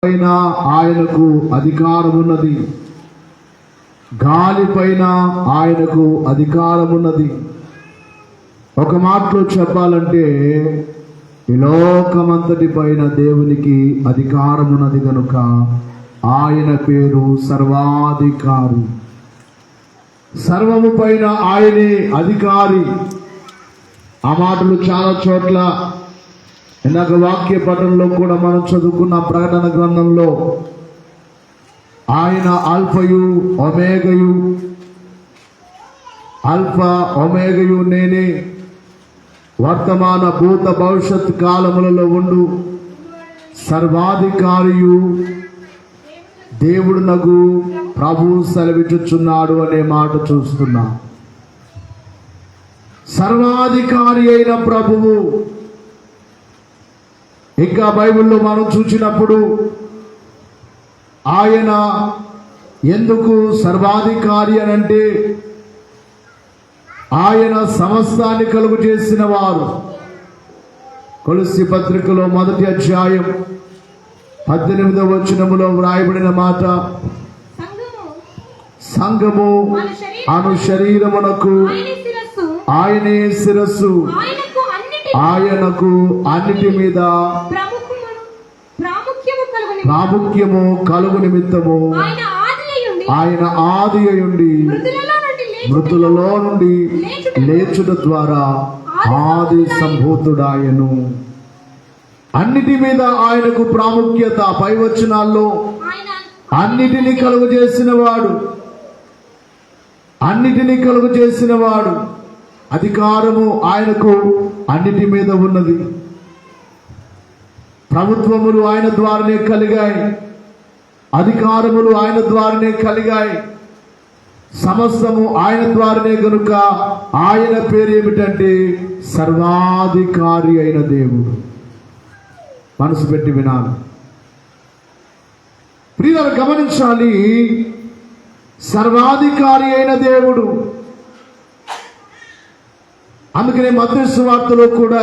పైన ఆయనకు అధికారం ఉన్నది, గాలి పైన ఆయనకు అధికారం ఉన్నది. ఒక మాటలో చెప్పాలంటే ఈ లోకమంతటి పైన దేవునికి అధికారం ఉన్నది కనుక ఆయన పేరు సర్వాధికారి. సర్వము పైన ఆయనే అధికారి. ఆ మాటలు చాలా చోట్ల ఇందాక వాక్య పఠనంలో కూడా మనం చదువుకున్న ప్రకటన గ్రంథంలో ఆయన ఆల్ఫయు ఒమేగయు, ఆల్ఫా ఒమేగయు నేనే, వర్తమాన భూత భవిష్యత్ కాలములలో ఉండు సర్వాధికారియు దేవుడు నగు ప్రభు సెలవిచ్చుచున్నాడు అనే మాట చూస్తున్నాం. సర్వాధికారి అయిన ప్రభువు. ఇంకా బైబిల్లో మనం చూసినప్పుడు ఆయన ఎందుకు సర్వాధికారి అని అంటే ఆయన సమస్తాన్ని కలుగు చేసిన వారు. కొలస్సీ పత్రికలో 1వ అధ్యాయం 18వ వచనములో వ్రాయబడిన మాట, సంఘము అను శరీరమునకు ఆయనే శిరస్సు, ఆయనకు అన్నిటి మీద ప్రాముఖ్యము కలుగు నిమిత్తము ఆయన ఆది అయ్యుండి మృతులలో నుండి లేచుట ద్వారా ఆది సంభూతుడాయను. అన్నిటి మీద ఆయనకు ప్రాముఖ్యత. పై వచనాల్లో అన్నిటినీ కలుగు చేసిన వాడు, అన్నిటినీ కలుగు చేసిన వాడు. అధికారము ఆయనకు అన్నిటి మీద ఉన్నది. ప్రభుత్వములు ఆయన ద్వారానే కలిగాయి, అధికారములు ఆయన ద్వారానే కలిగాయి, సమస్తము ఆయన ద్వారానే కనుక ఆయన పేరు ఏమిటంటే సర్వాధికారి అయిన దేవుడు. మనసు పెట్టి వినాలి ప్రియులారా, గమనించాలి. సర్వాధికారి అయిన దేవుడు. అందుకనే మత్తయి సువార్తలో కూడా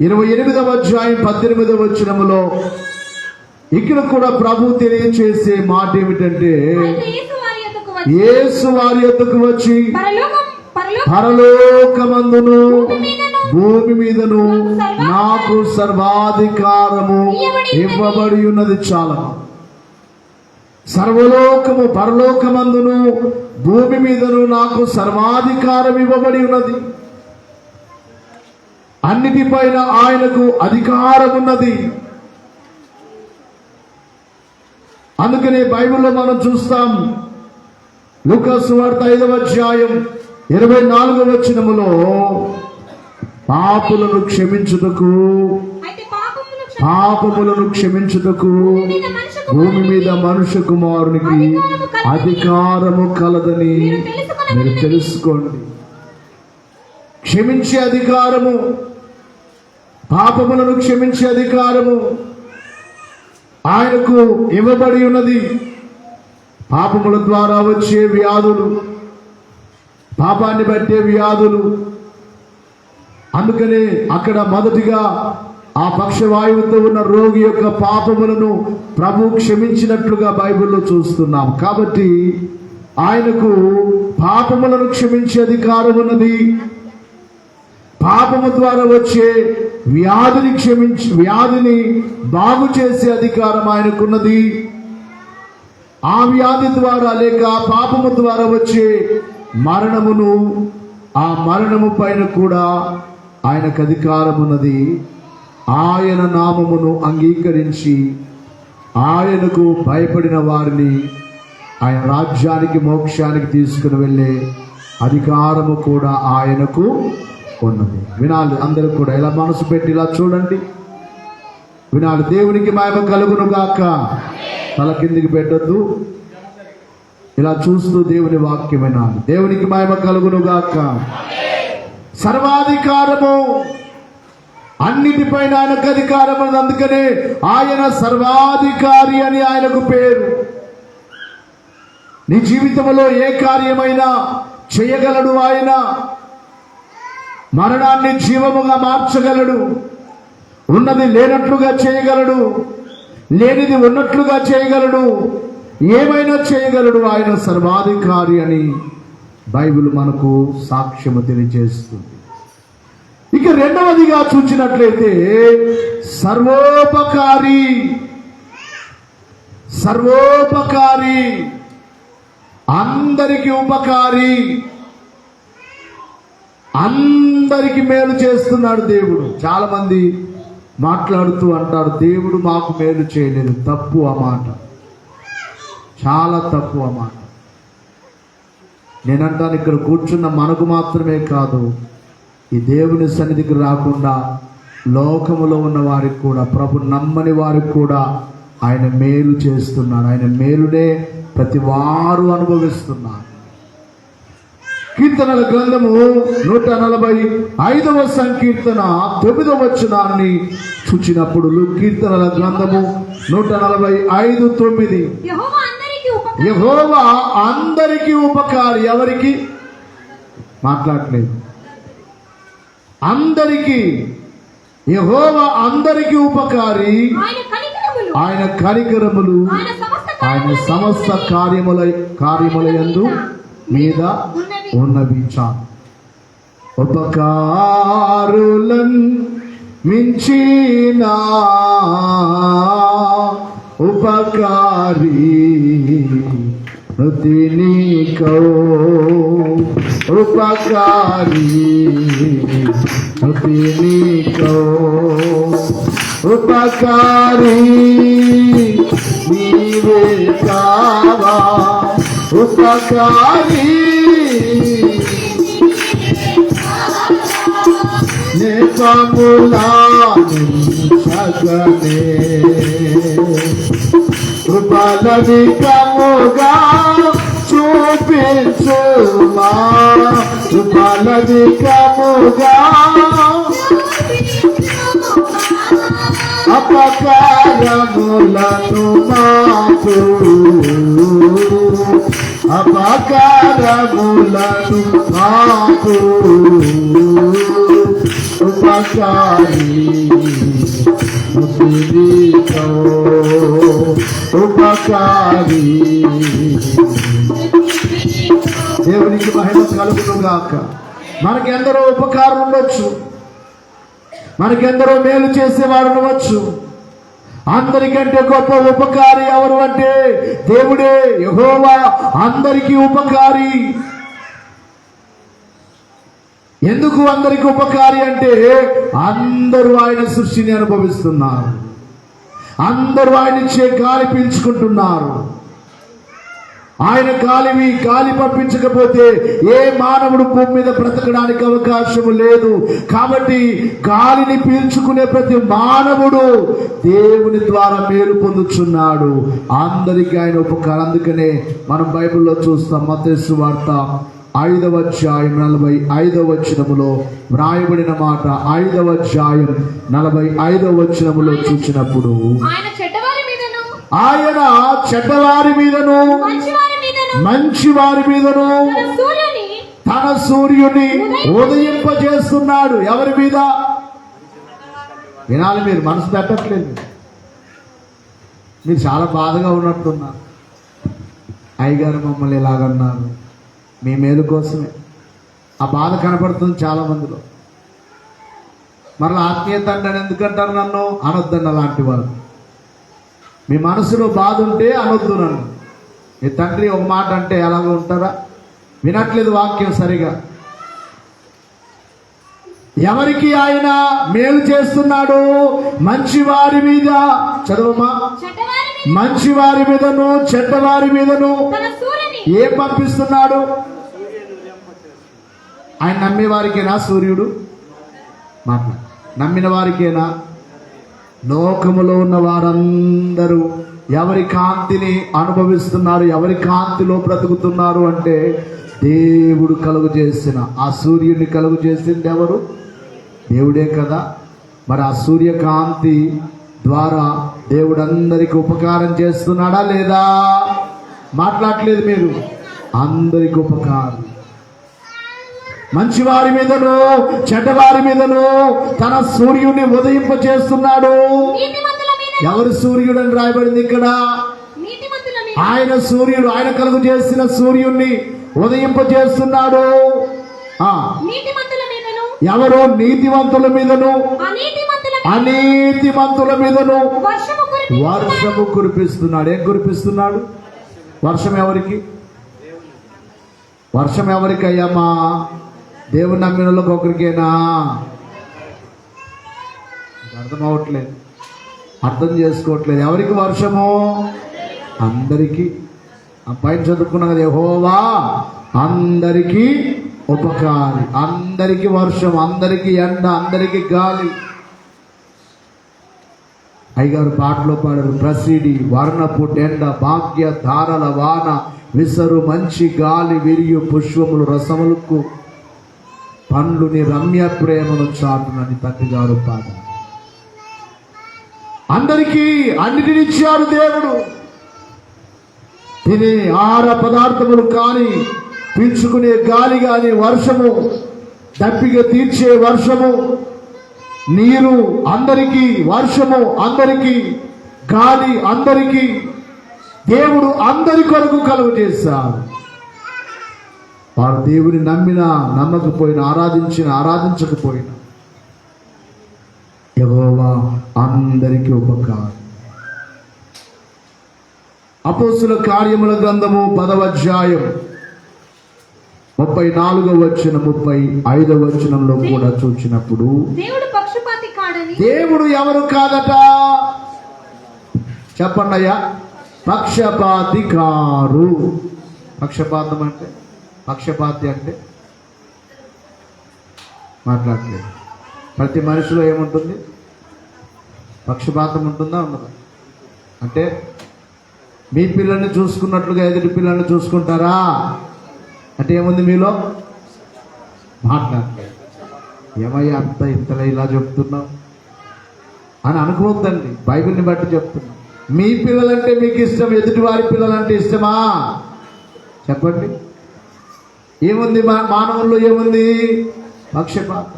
28వ అధ్యాయం 18వ వచనములో ఇక్కడ కూడా ప్రభు తెలియచేసే మాట ఏమిటంటే, యేసు వారి యొద్దకు వచ్చి పరలోకమందును భూమి మీదను నాకు సర్వాధికారము ఇవ్వబడి ఉన్నది. చాలా సర్వలోకము, పరలోకమందును భూమి మీదను నాకు సర్వాధికారం ఇవ్వబడి ఉన్నది. అన్నిటిపైన ఆయనకు అధికారం ఉన్నది. అందుకనే బైబిల్లో మనం చూస్తాం, లూకా సువార్త 5వ అధ్యాయం 24వ వచనములో పాపులను క్షమించుటకు భూమి మీద మనుష్య కుమారునికి అధికారము కలదని మీరు తెలుసుకోండి. క్షమించే అధికారము, పాపములను క్షమించే అధికారము ఆయనకు ఇవ్వబడి ఉన్నది. పాపముల ద్వారా వచ్చే వ్యాధులు, పాపాన్ని బట్టే వ్యాధులు. అందుకనే అక్కడ మొదటిగా ఆ పక్షవాయువుతో ఉన్న రోగి యొక్క పాపములను ప్రభు క్షమించినట్లుగా బైబిల్లో చూస్తున్నాం. కాబట్టి ఆయనకు పాపములను క్షమించే అధికారం ఉన్నది. పాపము ద్వారా వచ్చే వ్యాధిని బాగు చేసే అధికారం ఆయనకున్నది. ఆ వ్యాధి ద్వారా లేక పాపము ద్వారా వచ్చే మరణమును, ఆ మరణము పైన కూడా ఆయనకు అధికారం ఉన్నది. ఆయన నామమును అంగీకరించి ఆయనకు భయపడిన వారిని ఆయన రాజ్యానికి, మోక్షానికి తీసుకుని వెళ్ళే అధికారము కూడా ఆయనకు ఉన్నది. వినాలి అందరూ కూడా. ఇలా మనసు పెట్టి ఇలా చూడండి, వినాలి. దేవునికి మహిమ కలుగును గాక. తల కిందికి పెట్టొద్దు, ఇలా చూస్తూ దేవుని వాక్యం వినాలి. దేవునికి మహిమ కలుగును గాక. సర్వాధికారము, అన్నిటిపైన ఆయనకు అధికారం ఉన్నది. అందుకనే ఆయన సర్వాధికారి అని ఆయనకు పేరు. నీ జీవితంలో ఏ కార్యమైనా చేయగలడు ఆయన. మరణాన్ని జీవముగా మార్చగలడు, ఉన్నది లేనట్లుగా చేయగలడు, లేనిది ఉన్నట్లుగా చేయగలడు, ఏమైనా చేయగలడు. ఆయన సర్వాధికారి అని బైబిల్ మనకు సాక్ష్యము తెలియజేస్తుంది. ఇక రెండవదిగా చూసినట్లయితే సర్వోపకారి. సర్వోపకారి, అందరికి ఉపకారి, అందరికి మేలు చేస్తున్నాడు దేవుడు. చాలా మంది మాట్లాడుతూ అంటారు, దేవుడు మాకు మేలు చేయలేదు. తప్పు ఆ మాట, చాలా తప్పు ఆ మాట. నేనంటాను, ఇక్కడ కూర్చున్న మనకు మాత్రమే కాదు, ఈ దేవుని సన్నిధికి రాకుండా లోకములో ఉన్న వారికి కూడా, ప్రభు నమ్మని వారికి కూడా ఆయన మేలు చేస్తున్నాడు. ఆయన మేలునే ప్రతి వారు అనుభవిస్తున్నారు. కీర్తనల గ్రంథము 145వ సంకీర్తన 9వ వచనాన్ని చూచినప్పుడు, కీర్తనల గ్రంథము 145:9, యెహోవా అందరికీ ఉపకారి. ఎవరికి మాట్లాడలేదు, అందరికీ. యెహోవా అందరికీ ఉపకారి, ఆయన కనికరములు ఆయన సమస్త కార్యములయందు మీద ఉన్నవి. చాలు. ఉపకారులన్ మించిన ఉపకారి నీకో, ఉపకారి నీకో, ఉపకారి నీవే కావా, ఉపకారి సగనే కృపలధికముగా చూపించుమా, కృపలధికముగా అపకారములను మాకు, అపకారములను మాకు ఉపకారి ఉపకారి. దేవునికి మహిమ కలుగునుగాక. మనకెందరో ఉపకారం ఉండొచ్చు, మనకెందరో మేలు చేసేవారు ఉండవచ్చు. అందరికంటే గొప్ప ఉపకారి ఎవరు అంటే దేవుడే. యెహోవా అందరికీ ఉపకారి. ఎందుకు అందరికి ఉపకారి అంటే, అందరూ ఆయన సృష్టిని అనుభవిస్తున్నారు, అందరూ ఆయన ఇచ్చే గాలి పీల్చుకుంటున్నారు. ఆయన గాలి పంపించకపోతే ఏ మానవుడు భూమి మీద బ్రతకడానికి అవకాశం లేదు. కాబట్టి గాలిని పీల్చుకునే ప్రతి మానవుడు దేవుని ద్వారా మేలు పొందుచున్నాడు. అందరికీ ఆయన ఉపకారం. అందుకనే మనం బైబిల్లో చూస్తాం, మత్తయి సువార్త 5వ అధ్యాయం 45వ వచనములో వ్రాయబడిన మాట. 5వ అధ్యాయం 45వ వచనములో చూసినప్పుడు, ఆయన చెడ్డవారి మీదను మంచి వారి మీదను తన సూర్యుని ఉదయింపజేస్తున్నాడు. ఎవరి మీద వినాలి, మీరు మనసు పెట్టట్లేదు, మీరు చాలా బాధగా ఉన్నట్టున్నారు. అయ్యగారు మమ్మల్ని ఇలాగన్నారు, మీ మేలు కోసమే. ఆ బాధ కనపడుతుంది చాలా మందిలో. మరలా ఆత్మీయ తండ్రి అని ఎందుకంటారు నన్ను? అనొద్దన్న లాంటి వారు. మీ మనసులో బాధ ఉంటే అనొద్దు నన్ను. మీ తండ్రి ఒక మాట అంటే ఎలాగో ఉంటారా? వినట్లేదు వాక్యం సరిగా. ఎవరికి ఆయన మేలు చేస్తున్నాడు? మంచివారి మీద. చదవమా. మంచివారి మీదను చెడ్డవారి మీదను ఏం పంపిస్తున్నాడు? ఆయన నమ్మే వారికేనా సూర్యుడు? మాట్లాడు. నమ్మిన వారికేనా? లోకములో ఉన్న వారందరూ ఎవరి కాంతిని అనుభవిస్తున్నారు, ఎవరి కాంతిలో బ్రతుకుతున్నారు అంటే దేవుడు కలుగు చేసిన ఆ సూర్యుడిని కలుగు చేసింది ఎవరు? దేవుడే కదా. మరి ఆ సూర్యకాంతి ద్వారా దేవుడు అందరికి ఉపకారం చేస్తున్నాడా లేదా? మాట్లాడలేదు మీరు. అందరికి ఉపకారం. మంచివారి మీదను చెడ్డవారి మీదను తన సూర్యుడిని ఉదయింప చేస్తున్నాడు. ఎవరు సూర్యుడు అని రాయబడింది ఇక్కడ? నీతిమంతుల మీద ఆయన సూర్యుడు. ఆయన కలుగు చేసిన సూర్యుడిని ఉదయింపజేస్తున్నాడు. నీతిమంతుల మీదను ఎవరు? నీతివంతుల మీదను అనీతిమంతుల మీదను వర్షము వర్షము కురిపిస్తున్నాడు. ఏం కురిపిస్తున్నాడు? వర్షం ఎవరికి? వర్షం ఎవరికి అయ్యమ్మా? దేవుని నమ్మిన వాళ్ళకి ఒకరికేనా? అర్థం అవట్లేదు, అర్థం చేసుకోవట్లేదు. ఎవరికి వర్షము? అందరికీ. పైన చదువుకున్నాం కదా, యెహోవా అందరికీ ఉపకారి. అందరికీ వర్షం, అందరికీ ఎండ, అందరికీ గాలి. అయ్యగారు పాటలో పాడారు, ప్రసిడి వర్ణపు ఎండ, భాగ్య ధారల వాన, విసరు మంచి గాలి, విరియు పుష్పములు రసములకు, పండ్లుని రమ్య ప్రేమను చాటునని తండ్రి గారు పాట. అందరికీ అన్నిటినిచ్చాడు దేవుడు. తినే ఆహార పదార్థములు కానీ, పీల్చుకునే గాలి కానీ, వర్షము, దప్పిక తీర్చే వర్షము, నీరు అందరికీ, వర్షము అందరికీ, గాలి అందరికీ. దేవుడు అందరి కొరకు కలుగు చేశాడు. వారు దేవుని నమ్మినా నమ్మకపోయినా, ఆరాధించకపోయినా యెహోవా అందరికీ ఉపకారం. అపోస్తుల కార్యముల గ్రంథము 10వ అధ్యాయం 34వ వచనం 35వ వచనంలో కూడా చూచినప్పుడు దేవుడు పక్షపాతి కాడని. దేవుడు ఎవరు కాదట? చెప్పండి అయ్యా. పక్షపాతి కారు. పక్షపాతం అంటే, పక్షపాతి అంటే మాట్లాడలేదు. ప్రతి మనిషిలో ఏముంటుంది? పక్షపాతం ఉంటుందా, ఉండదా? అంటే మీ పిల్లల్ని చూసుకున్నట్లుగా ఎదుటి పిల్లల్ని చూసుకుంటారా అంటే ఏముంది మీలో? మాట్లాడలేదు. ఏమయ్యా అంత ఇంతలా ఇలా చెప్తున్నావు అని అనుకోవద్దండి. బైబిల్ని బట్టి చెప్తున్నా. మీ పిల్లలంటే మీకు ఇష్టం, ఎదుటి వారి పిల్లలంటే ఇష్టమా? చెప్పండి. ఏముంది మానవుల్లో? ఏముంది? పక్షపాతం.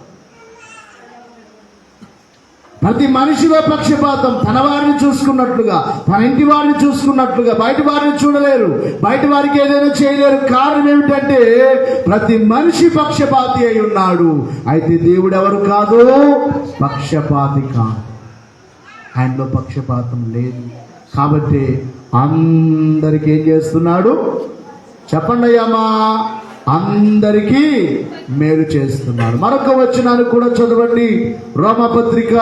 ప్రతి మనిషిలో పక్షపాతం. తన వారిని చూసుకున్నట్లుగా, తన ఇంటి వారిని చూసుకున్నట్లుగా బయట వారిని చూడలేరు, బయట వారికి ఏదైనా చేయలేరు. కారణం ఏమిటంటే ప్రతి మనిషి పక్షపాతి అయి ఉన్నాడు. అయితే దేవుడు ఎవరు కాదు? పక్షపాతి కాదు. ఆయనలో పక్షపాతం లేదు. కాబట్టి అందరికీ ఏం చేస్తున్నాడు? చెప్పండి అయ్యమ్మా. అందరికీ మేలు చేస్తున్నాడు. మరొక వచనాన్ని కూడా చదవండి. రోమపత్రిక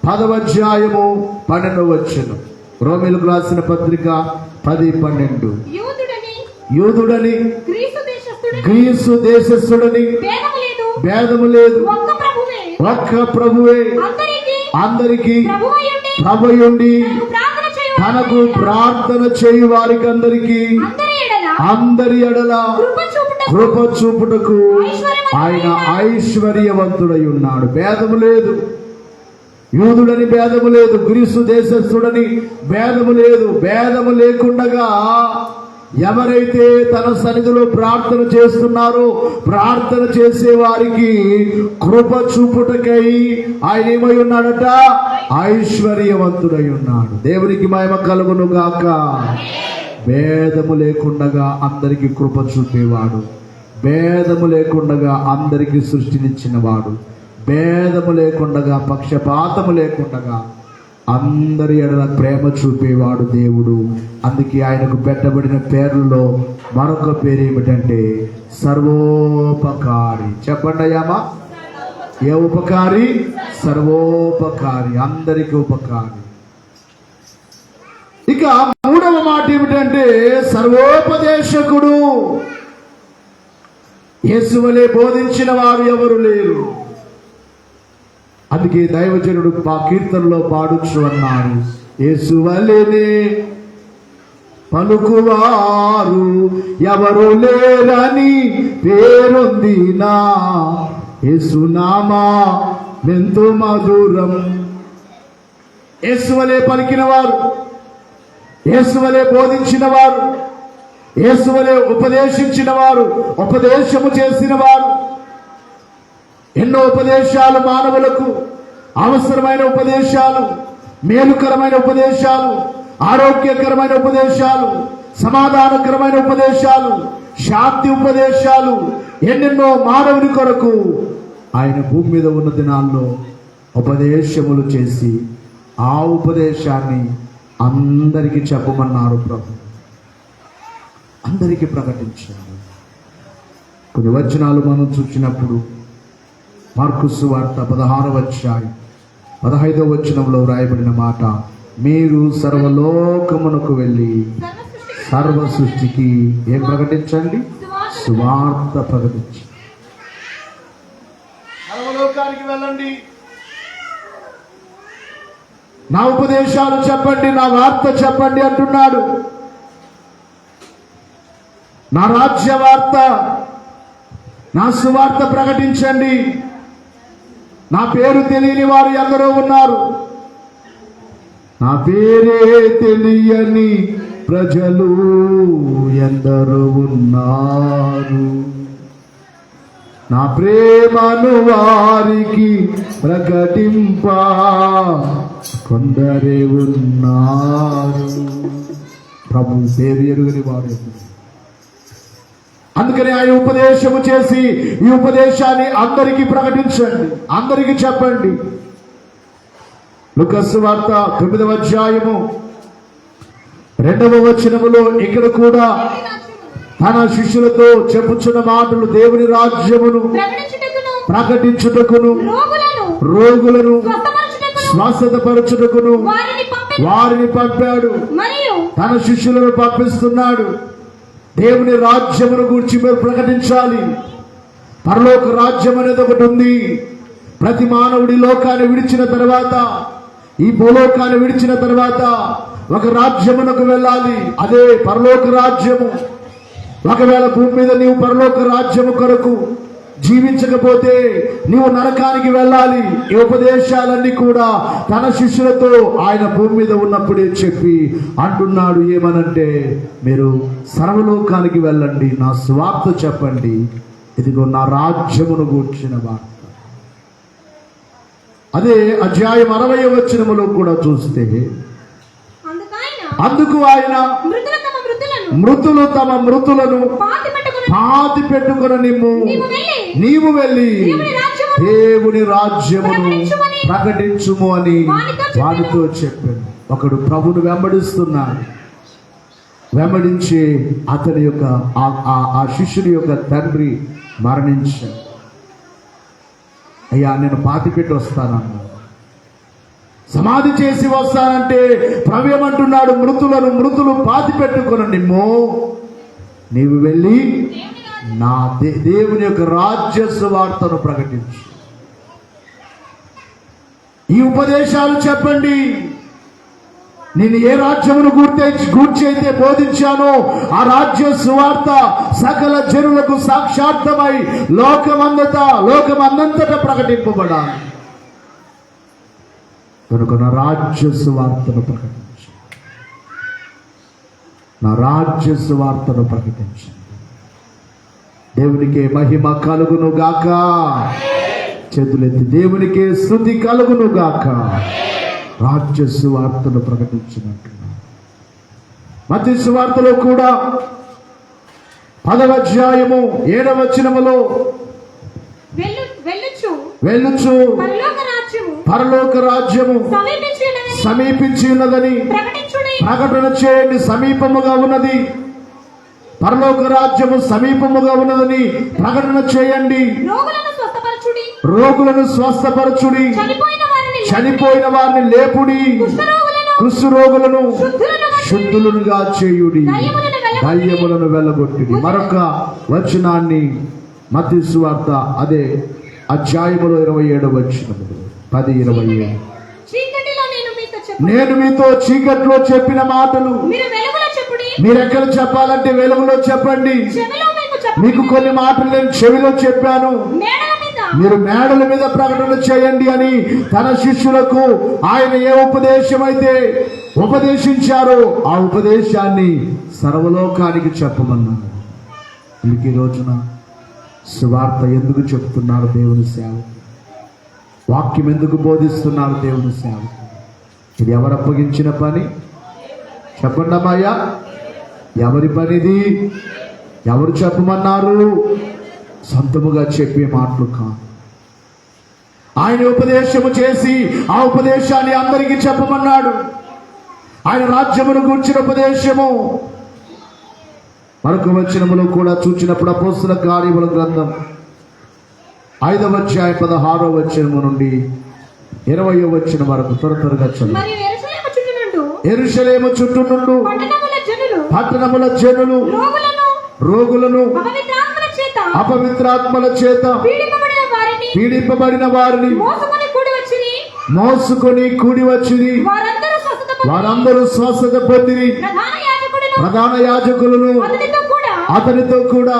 10వ అధ్యాయము 12వ వచనం. రోమీయులకు రాసిన పత్రిక 10:12. యూదుడని గ్రీసు దేశస్థుడని భేదము లేదు, ఒక్క ప్రభువే అందరికీ ప్రభువుండి తనకు ప్రార్థన చేయు వారికి అందరి ఎడల కృప చూపుటకు ఆయన ఐశ్వర్యవంతుడై ఉన్నాడు. భేదము లేదు. యూదుడని భేదము లేదు, గ్రీసు దేశస్థుడని భేదము లేదు. భేదము లేకుండగా ఎవరైతే తన సన్నిధిలో ప్రార్థన చేస్తున్నారో, ప్రార్థన చేసే వారికి కృప చూపుటకై ఆయన ఏమై ఉన్నాడట? ఐశ్వర్యవంతుడై ఉన్నాడు. దేవునికి మహిమ కలుగును గాక. భేదము లేకుండగా అందరికి కృప చూపేవాడు, భేదము లేకుండగా అందరికి సృష్టినిచ్చినవాడు, భేదము లేకుండగా, పక్షపాతము లేకుండగా అందరి ఎడల ప్రేమ చూపేవాడు దేవుడు. అందుకే ఆయనకు పెట్టబడిన పేర్లలో మరొక పేరు ఏమిటంటే సర్వోపకారి. చెప్పండి అయ్యామా. ఏ ఉపకారి? సర్వోపకారి, అందరికి ఉపకారి. ఇక మూడవ మాట ఏమిటంటే సర్వోపదేశకుడు. యేసువలే బోధించిన వారు ఎవరు లేరు. అందుకే దైవజనుడు మా కీర్తనలో పాడుచు అన్నాడు, యేసువలేనే పలుకువారు ఎవరు లేరని పేరొందినా యేసునామా ఎంతో మధురం. యేసువలే పలికిన వారు, యేసువలే బోధించిన వారు, యేసువలే ఉపదేశించిన వారు, ఉపదేశము చేసిన వారు. ఎన్నో ఉపదేశాలు మానవులకు అవసరమైన ఉపదేశాలు, మేలుకరమైన ఉపదేశాలు, ఆరోగ్యకరమైన ఉపదేశాలు, సమాధానకరమైన ఉపదేశాలు, శాంతి ఉపదేశాలు, ఎన్నెన్నో మానవుని కొరకు ఆయన భూమి మీద ఉన్న దినాల్లో ఉపదేశములు చేసి ఆ ఉపదేశాన్ని అందరికీ చెప్పమన్నారు ప్రభు. అందరికీ ప్రకటించారు. కొన్ని వచనాలు మనం చూసినప్పుడు మార్కు సువార్త 16వ అధ్యాయం 15వ వచనంలో రాయబడిన మాట, మీరు సర్వలోకమునకు వెళ్ళి సర్వ సృష్టికి ఏం ప్రకటించండి? సువార్త ప్రకటించండి. సర్వలోకానికి వెళ్ళండి, నా ఉపదేశాలు చెప్పండి, నా వార్త చెప్పండి అంటున్నాడు. నా రాజ్య వార్త, నా సువార్త ప్రకటించండి. నా పేరు తెలియని వారు ఎందరో ఉన్నారు. నా పేరే తెలియని ప్రజలు ఎందరో ఉన్నారు. నా ప్రేమను వారికి ప్రకటింప కొందరే ఉన్నారు. ప్రభు పేరు ఎరుగని వారు. అందుకని ఆయన ఉపదేశము చేసి ఈ ఉపదేశాన్ని అందరికీ ప్రకటించండి, అందరికీ చెప్పండి. లూకాసు వార్త 9వ అధ్యాయము 2వ వచనములో ఇక్కడ కూడా తన శిష్యులతో చెప్పుచున్న మాటలు, దేవుని రాజ్యమును ప్రకటించుటకును, రోగులను స్వస్థతపరచుటకును వారిని పంపాడు. తన శిష్యులను పంపిస్తున్నాడు. దేవుని రాజ్యమును గురించి మీరు ప్రకటించాలి. పరలోక రాజ్యం అనేది ఒకటి ఉంది. ప్రతి మానవుడి లోకాన్ని విడిచిన తర్వాత, ఈ భూలోకాన్ని విడిచిన తర్వాత ఒక రాజ్యమునకు వెళ్ళాలి. అదే పరలోక రాజ్యము. ఒకవేళ భూమి మీద నీవు పరలోక రాజ్యము కొరకు జీవించకపోతే నీవు నరకానికి వెళ్ళాలి. ఈ ఉపదేశాలన్నీ కూడా తన శిష్యులతో ఆయన భూమి మీద ఉన్నప్పుడే చెప్పి అంటున్నాడు. ఏమనంటే, మీరు సర్వలోకానికి వెళ్ళండి, నా స్వార్థ చెప్పండి, ఇదిగో నా రాజ్యమును గూర్చిన వార్త. అదే అధ్యాయం 60వ వచనములో కూడా చూస్తే, అందుకు ఆయన మృతులు తమ మృతులను పాతి పెట్టుకుని నీవు వెళ్ళి దేవుని రాజ్యమును ప్రకటించుము అని వారితో చెప్పాను. ఒకడు ప్రభును వెంబడిస్తున్నాడు. వెంబడించి అతని యొక్క ఆ శిష్యుని యొక్క తండ్రి మరణించాడు. అయ్యా, నేను పాతి పెట్టి వస్తానన్నా, సమాధి చేసి వస్తానంటే ప్రభు ఏమంటున్నాడు? మృతులు పాతి పెట్టుకుని నీవు వెళ్ళి నా దేవుని యొక్క రాజ్య సువార్తను ప్రకటించు. ఈ ఉపదేశాలు చెప్పండి. నేను ఏ రాజ్యమును గూర్చి అయితే బోధించానో ఆ రాజ్య సువార్త సకల జనులకు సాక్షార్థమై లోకమందంతటా ప్రకటింపబడాలి. కనుక నా రాజ్య సువార్తను ప్రకటించు, నా రాజ్య సువార్తను ప్రకటించండి. దేవునికే మహిమ కలుగును గాక. చేతులెత్తి దేవునికే స్తుతి కలుగును గాక. రాజ్య సువార్తను ప్రకటించినట్లున్నారు. మత్తయి సువార్తలో కూడా 10వ అధ్యాయము 7వ వచనములో వెళ్ళుచు పరలోక రాజ్యము సమీపించి ఉన్నదని ప్రకటన చేయండి. సమీపముగా ఉన్నది, పరలోక రాజ్యము సమీపముగా ఉన్నదని ప్రకటన చేయండి. రోగులను స్వస్థపరచుడి, చనిపోయిన వారిని లేపుడి, కుష్టు రోగులను శుద్ధులుగా చేయుడి, దయ్యములను వెళ్ళగొట్టుడి. మరొక వచనాన్ని మత్తయి సువార్త అదే అధ్యాయములో 27వ వచనము 10:27, నేను మీతో చీకట్లో చెప్పిన మాటలు మీరు ఎక్కడ చెప్పాలంటే వెలుగులో చెప్పండి. మీకు కొన్ని మాటలు నేను చెవిలో చెప్పాను, మీరు మేడల మీద ప్రకటన చేయండి అని తన శిష్యులకు ఆయన ఏ ఉపదేశం అయితే ఉపదేశించారో ఆ ఉపదేశాన్ని సర్వలోకానికి చెప్పమన్నారు. మీకు ఈ రోజున సువార్త ఎందుకు చెప్తున్నారు? దేవుని సేవ వాక్యం ఎందుకు బోధిస్తున్నారు? దేవుని సేవ ఇది ఎవరు అప్పగించిన పని? చెప్పండి అమ్మాయ్యా, ఎవరి పనిది? ఎవరు చెప్పమన్నారు? సొంతముగా చెప్పే మాటలు కాదు. ఆయన ఉపదేశము చేసి ఆ ఉపదేశాన్ని అందరికీ చెప్పమన్నాడు. ఆయన రాజ్యమును గూర్చిన ఉపదేశము మరొక వచనములో కూడా చూచినప్పుడు అపోస్తలుల కార్యముల గ్రంథం 5వ అధ్యాయం 16వ వచనము నుండి 20వ వచనం వరకు త్వరగా చదువు. మరియు యెరూషలేము చుట్టూ నుండు యెరూషలేము చుట్టూ నుండు పట్టణముల జనులు రోగులను అపవిత్రాత్మల చేత పీడింపబడిన వారిని మోసుకొని కూడి వచ్చింది. వారందరూ స్వస్థత పొందిరి. ప్రధాన యాజకులను అతనితో కూడా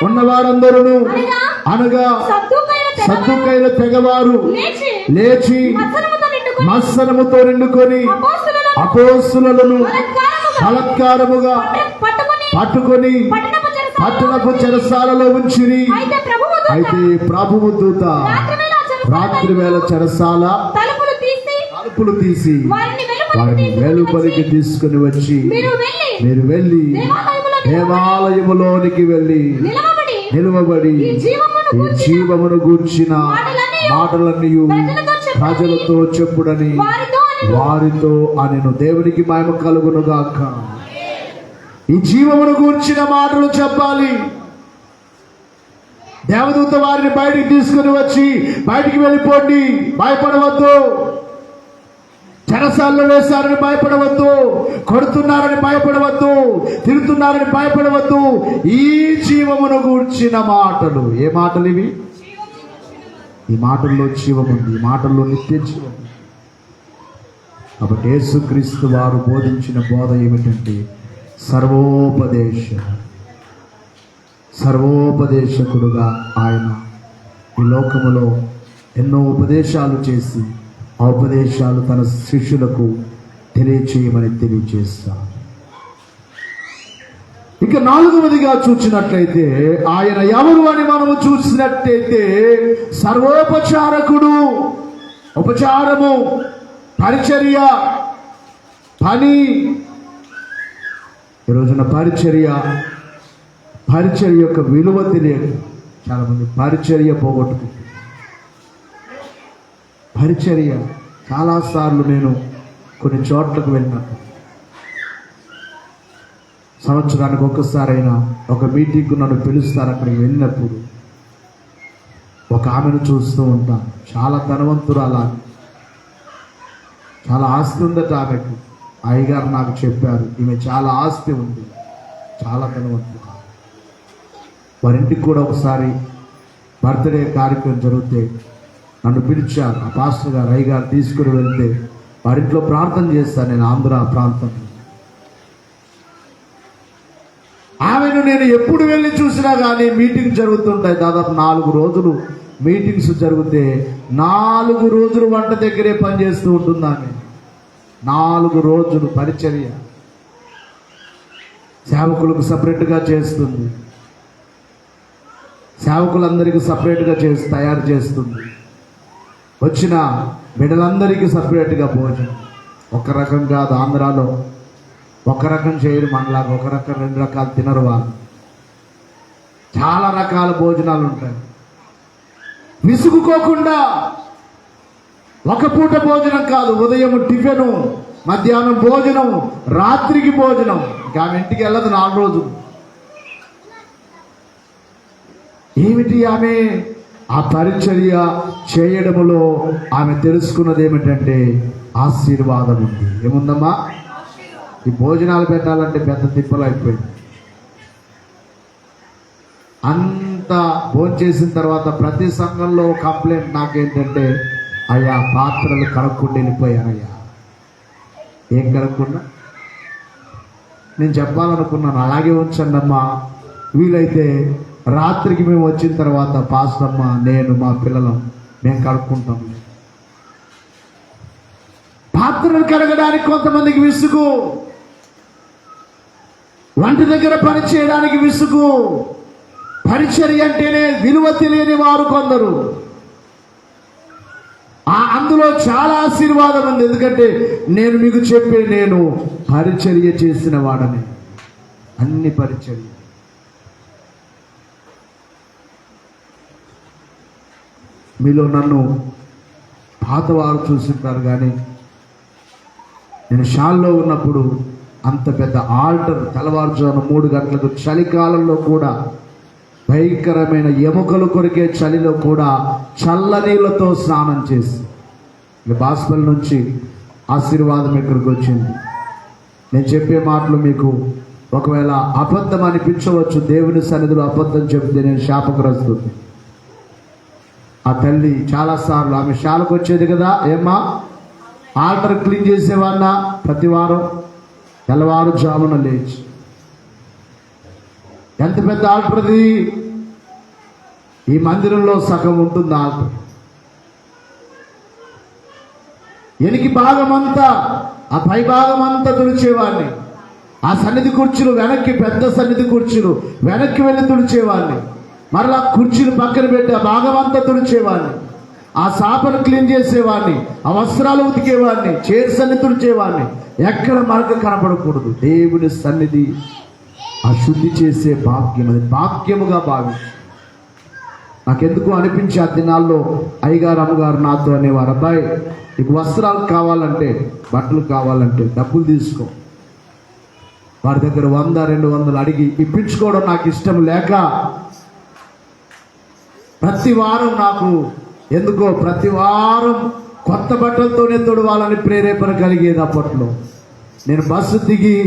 ఉన్న వారందరూ అనగా సద్దూకైల తెగవారు లేచి మత్సరముతో నిండుకొని అపోస్తలులను బలాత్కారముగా పట్టుకొని పట్టణపు చెరసాలలో ఉంచిరి. అయితే ప్రభువు దూత రాత్రి వేళ చెరసాల తలుపులు తీసి వారిని వెలుపలికి తీసుకుని వచ్చి, మీరు వెళ్ళి దేవాలయములోనికి వెళ్ళి నిలువబడి ఈ జీవమును గూర్చిన మాటలన్నీ ప్రజలతో చెప్పుడని వారితో అనెను. దేవునికి మహిమ కలుగును గాక. ఈ జీవమును గూర్చిన మాటలు చెప్పాలి. దేవదూత వారిని బయటికి తీసుకుని వచ్చి, బయటికి వెళ్ళిపోండి, భయపడవద్దు, చెరసాల్లో వేశారని భయపడవద్దు, కొడుతున్నారని భయపడవద్దు, తిరుగుతున్నారని భయపడవద్దు. ఈ జీవమును గూర్చిన మాటలు. ఏ మాటలు ఇవి? ఈ మాటల్లో జీవముంది, ఈ మాటల్లో నిత్య జీవం. కాబట్టి యేసుక్రీస్తు వారు బోధించిన బోధ ఏమిటంటే సర్వోపదేశకుడుగా ఆయన ఈ లోకములో ఎన్నో ఉపదేశాలు చేసి ఆ ఉపదేశాలు తన శిష్యులకు తెలియచేయమని తెలియజేస్తాడు. ఇక 4వదిగా చూసినట్లయితే ఆయన ఎవరు అని మనము చూసినట్లయితే సర్వోపచారకుడు. ఉపచారము, పరిచర్య, పని. ఈరోజున పరిచర్య యొక్క విలువ తెలియదు. చాలా మంది పరిచర్య పోగొట్టుకుంటారు. పరిచర్య చాలాసార్లు నేను కొన్ని చోట్లకు వెళ్ళినప్పుడు, సంవత్సరానికి ఒక్కసారైనా ఒక మీటింగ్కు నన్ను పిలుస్తారు. అక్కడికి వెళ్ళినప్పుడు ఒక ఆమెను చూస్తూ ఉంటాను. చాలా ధనవంతురాలు, చాలా ఆస్తి ఉందట ఆమెకు. అయ్యగారు నాకు చెప్పారు, ఈమె చాలా ఆస్తి ఉంది, చాలా ధనవంతురాలు. వారింటికి కూడా ఒకసారి బర్త్డే కార్యక్రమం జరిగితే నన్ను పిలిచారు. ఆ పాస్టర్ గారు, అయ్యగారు తీసుకుని వెళ్తే వారింట్లో ప్రార్థన చేస్తాను. నేను ఆంధ్ర ప్రాంతం. ఆమెను నేను ఎప్పుడు వెళ్ళి చూసినా కానీ మీటింగ్ జరుగుతుంటాయి. దాదాపు 4 రోజులు మీటింగ్స్ జరిగితే 4 రోజులు వంట దగ్గరే పనిచేస్తూ ఉంటుంది ఆమె. 4 రోజులు పరిచర్య. సేవకులకు సపరేట్గా చేస్తుంది, సేవకులందరికీ సపరేట్గా తయారు చేస్తుంది. వచ్చిన బిడ్డలందరికీ సపరేట్గా భోజనం. ఒక రకం కాదు, ఆంధ్రాలో ఒక రకం చేయరు, మనలాగా ఒక రకం 2 రకాలు తినరు వాళ్ళు. చాలా రకాల భోజనాలు ఉంటాయి. విసుగుకోకుండా ఒక పూట భోజనం కాదు, ఉదయం టిఫిను, మధ్యాహ్నం భోజనం, రాత్రికి భోజనం. ఇంకా ఆమె ఇంటికి వెళ్ళదు 4 రోజులు. ఏమిటి ఆమె? ఆ పరిచర్య చేయడములో ఆమె తెలుసుకున్నది ఏమిటంటే ఆశీర్వాదం ఉంది. ఏముందమ్మా? ఈ భోజనాలు పెట్టాలంటే పెద్ద తిప్పలు అయిపోయింది. అంత భోజనం చేసిన తర్వాత ప్రతి సంఘంలో కంప్లైంట్ నాకేంటంటే, అయ్యా పాత్రలు కడక్కుండా వెళ్ళిపోయానయ్యా. ఏం కడగకుండా? నేను చెప్పాలనుకున్నాను, అలాగే ఉంచండి అమ్మా, వీలైతే రాత్రికి మేము వచ్చిన తర్వాత పాస్టమ్మ, నేను, మా పిల్లలం మేము కడుక్కుంటాం. పాత్రలు కడగడానికి కొంతమందికి విసుగు, వంట దగ్గర పని చేయడానికి విసుగు. పరిచర్య అంటేనే విలువ తెలియని వారు కొందరు. అందులో చాలా ఆశీర్వాదం ఉంది. ఎందుకంటే నేను మీకు చెప్పే నేను పరిచర్య చేసిన వాడని. అన్ని పరిచర్య. మీలో నన్ను పాతవారు చూసింటారు, కానీ నేను షాల్లో ఉన్నప్పుడు అంత పెద్ద ఆల్టర్ తెల్లవారుజామున 3 గంటలకు చలికాలంలో కూడా భయంకరమైన ఎముకలు కొరికే చలిలో కూడా చల్లనీళ్ళతో స్నానం చేసి, ఇక బాస్పల్ నుంచి ఆశీర్వాదం ఇక్కడికి వచ్చింది. నేను చెప్పే మాటలు మీకు ఒకవేళ అబద్ధం అనిపించవచ్చు. దేవుని సన్నిధిలో అబద్ధం చెబితే నేను శాపగ్రస్తుని. ఆ తల్లి చాలాసార్లు ఆమె శాలకు వచ్చేది కదా, ఏమ్మా ఆల్టర్ క్లీన్ చేసేవాడినా ప్రతి వారం తెల్లవారుజామున లేచి. ఎంత పెద్ద ఆల్టర్ అది! ఈ మందిరంలో సగం ఉంటుంది ఆల్టర్. ఎనికి భాగం అంతా, ఆ పై భాగం అంతా తుడిచేవాడిని. ఆ సన్నిధి కుర్చీలు వెనక్కి, పెద్ద సన్నిధి కుర్చీలు వెనక్కి వెళ్ళి తుడిచేవాడిని. మరలా కుర్చీలు పక్కన పెట్టి ఆ భాగం అంతా తుడిచేవాడిని. ఆ సాపను క్లీన్ చేసేవాడిని, ఆ వస్త్రాలు ఉతికేవాడిని, చైర్స్ అన్ని తుడిచేవాడిని. ఎక్కడ మరక కనపడకూడదు. దేవుని సన్నిధి ఆ శుద్ధి చేసే భాగ్యం, అది భాగ్యముగా భావించి. నాకెందుకు అనిపించి ఆ దినాల్లో అయ్యగారు అమ్మగారు నాతో అనేవారు, అబ్బాయి నీకు వస్త్రాలు కావాలంటే, బట్టలు కావాలంటే డబ్బులు తీసుకో. వారి దగ్గర 100-200 అడిగి ఇప్పించుకోవడం నాకు ఇష్టం లేక ప్రతి వారం నాకు ఎందుకో ప్రతి వారం కొత్త బట్టలతోనే తొడవాలని ప్రేరేపణ కలిగేది. అప్పట్లో నేను బస్సు దిగి,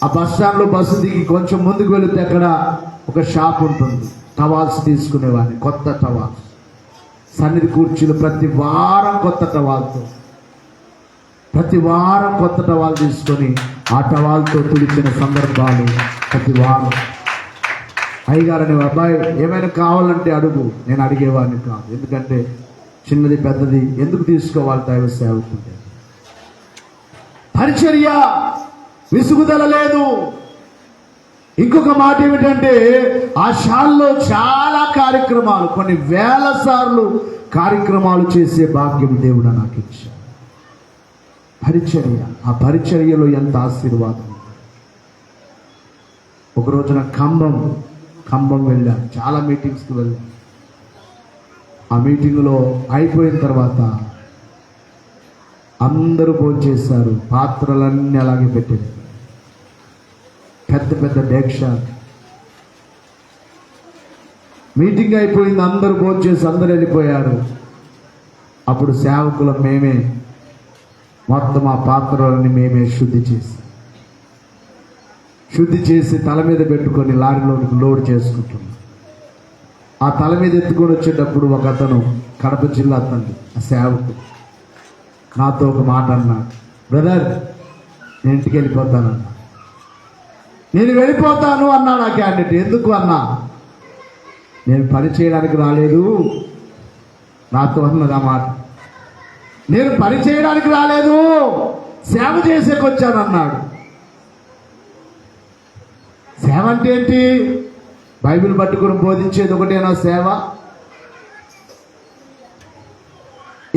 ఆ బస్ స్టాండ్లో బస్సు దిగి కొంచెం ముందుకు వెళితే అక్కడ ఒక షాప్ ఉంటుంది. టవాల్స్ తీసుకునేవాడిని, కొత్త టవాల్స్. సన్నిధి కుర్చీలు ప్రతి వారం కొత్త టవాల్తో, ప్రతి వారం కొత్త టవాల్ తీసుకొని ఆ టవాల్తో తుడిచిన సందర్భాలు ప్రతి వారం. అయ్యగారు అనే అబ్బాయి ఏమైనా కావాలంటే అడుగు. నేను అడిగేవాడిని కాదు, ఎందుకంటే చిన్నది పెద్దది ఎందుకు తీసుకోవాలి దైవ సేవకుంటే. పరిచర్య విసుగుదల లేదు. ఇంకొక మాట ఏమిటంటే ఆ షాల్లో చాలా కార్యక్రమాలు, కొన్ని వేల సార్లు కార్యక్రమాలు చేసే భాగ్యం దేవుడు నాకు ఇచ్చాడు. పరిచర్య, ఆ పరిచర్యలో ఎంత ఆశీర్వాదం. ఒక రోజున ఖమ్మం వెళ్ళా, చాలా మీటింగ్స్కి వెళ్ళా. ఆ మీటింగ్లో అయిపోయిన తర్వాత అందరూ భోంచేశారు. పాత్రలన్నీ అలాగే పెట్టారు, పెద్ద పెద్ద డేక్ష. మీటింగ్ అయిపోయింది, అందరూ భోంచేసి అందరూ వెళ్ళిపోయారు. అప్పుడు సేవకులం మేమే మొత్తం ఆ పాత్రలని మేమే శుద్ధి చేసి తల మీద పెట్టుకొని లారీలోకి లోడ్ చేసుకుంటున్నాం. ఆ తల మీద ఎత్తుకొని వచ్చేటప్పుడు ఒక అతను, కడప జిల్లా అతను, ఆ సేవకు నాతో ఒక మాట అన్నాడు, బ్రదర్ నేను ఇంటికి వెళ్ళిపోతానన్నా. నేను వెళ్ళిపోతాను అన్నాడు ఆ క్యాండిడేట్. ఎందుకు అన్నా, నేను పని చేయడానికి రాలేదు. నాతో అన్నది ఆ మాట, నేను పని చేయడానికి రాలేదు, సేవ చేసేకొచ్చానన్నాడు. సేవ అంటే ఏంటి? బైబిల్ పట్టుకుని బోధించేది ఒకటేనా సేవ?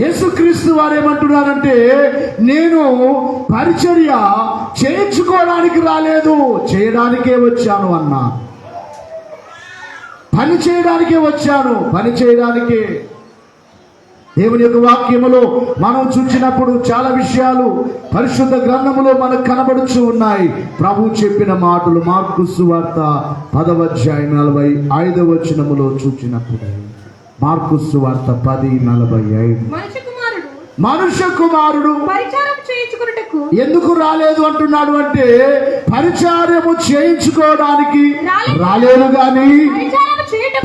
యేసుక్రీస్తు వారు ఏమంటున్నారంటే, నేను పరిచర్య చేయించుకోవడానికి రాలేదు, చేయడానికే వచ్చాను అన్నా. పని చేయడానికే వచ్చాను, పని చేయడానికే. దేవుని యొక్క వాక్యములో మనం చూసినప్పుడు చాలా విషయాలు పరిశుద్ధ గ్రంథములో మనకు కనబడుచు ఉన్నాయి. ప్రభు చెప్పిన మాటలు మార్కు సువార్త 10వ అధ్యాయం 45వ వచనములో చూచినప్పుడు, మార్కు సువార్త 10:45, మనుష్య కుమారుడు పరిచారం చేయించుకున్నటకు ఎందుకు రాలేదు అంటున్నాడు అంటే, పరిచారము చేయించుకోవడానికి రాలేదు గాని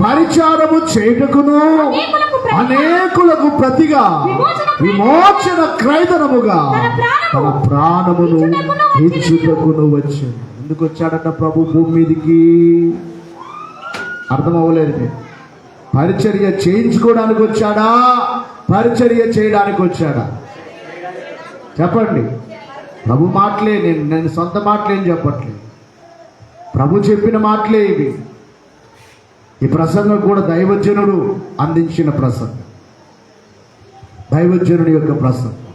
పరిచారము చేయుటకును అనేకులకు ప్రతిగా విమోచన క్రయధనముగా తన ప్రాణమును ఇచ్చుటకును వచ్చాడు. ఎందుకు వచ్చాడట ప్రభు భూమి మీదికి? అర్థమవ్వలేదు. పరిచర్య చేయించుకోవడానికి వచ్చాడా, పరిచర్య చేయడానికి వచ్చాడా? చెప్పండి. ప్రభు మాటలే, నేను సొంత మాటలేం చెప్పట్లేదు, ప్రభు చెప్పిన మాటలే ఇవి. ఈ ప్రసంగం కూడా దైవజనుడు అందించిన ప్రసంగం. దైవజనుడి యొక్క ప్రసంగం,